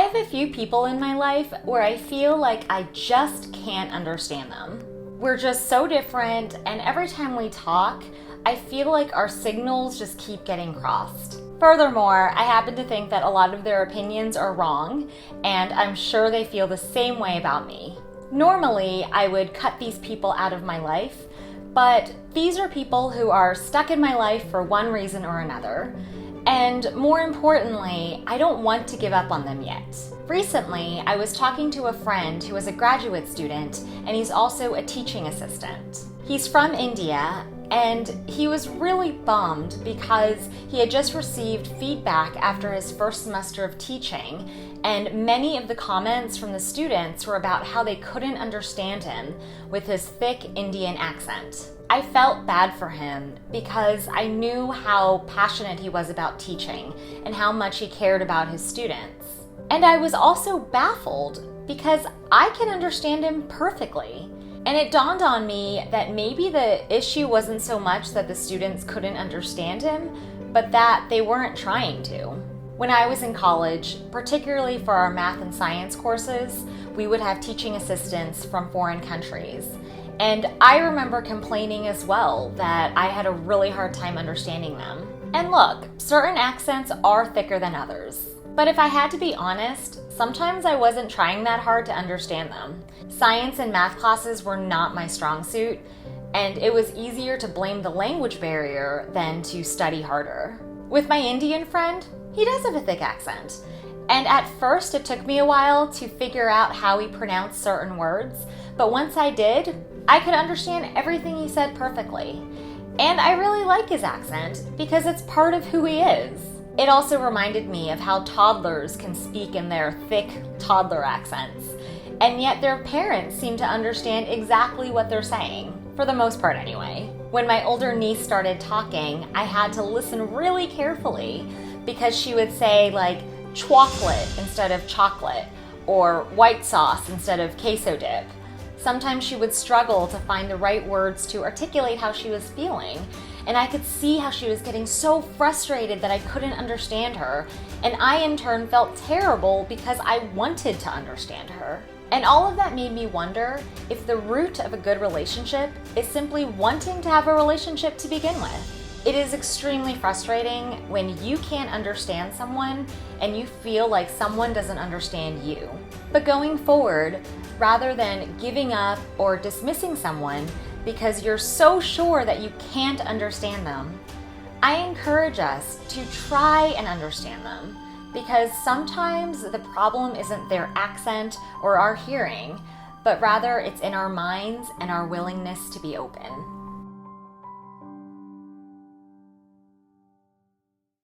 have a few people in my life where I feel like I just can't understand them. We're just so different, and every time we talk, I feel like our signals just keep getting crossed. Furthermore, I happen to think that a lot of their opinions are wrong, and I'm sure they feel the same way about me. Normally, I would cut these people out of my life, but these are people who are stuck in my life for one reason or another. And more importantly, I don't want to give up on them yet. Recently, I was talking to a friend who is a graduate student, and he's also a teaching assistant. He's from India, and he was really bummed because he had just received feedback after his first semester of teaching, and many of the comments from the students were about how they couldn't understand him with his thick Indian accent. I felt bad for him because I knew how passionate he was about teaching and how much he cared about his students. And I was also baffled because I can understand him perfectly. And it dawned on me that maybe the issue wasn't so much that the students couldn't understand him, but that they weren't trying to. When I was in college, particularly for our math and science courses, we would have teaching assistants from foreign countries. And I remember complaining as well that I had a really hard time understanding them. And look, certain accents are thicker than others. But if I had to be honest, sometimes I wasn't trying that hard to understand them. Science and math classes were not my strong suit, and it was easier to blame the language barrier than to study harder. With my Indian friend, he does have a thick accent. And at first it took me a while to figure out how he pronounced certain words, but once I did, I could understand everything he said perfectly. And I really like his accent because it's part of who he is. It also reminded me of how toddlers can speak in their thick toddler accents, and yet their parents seem to understand exactly what they're saying, for the most part anyway. When my older niece started talking, I had to listen really carefully because she would say like chocolate instead of chocolate, or white sauce instead of queso dip. Sometimes she would struggle to find the right words to articulate how she was feeling, and I could see how she was getting so frustrated that I couldn't understand her, and I in turn felt terrible because I wanted to understand her. And all of that made me wonder if the root of a good relationship is simply wanting to have a relationship to begin with. It is extremely frustrating when you can't understand someone and you feel like someone doesn't understand you. But going forward, rather than giving up or dismissing someone because you're so sure that you can't understand them, I encourage us to try and understand them, because sometimes the problem isn't their accent or our hearing, but rather it's in our minds and our willingness to be open.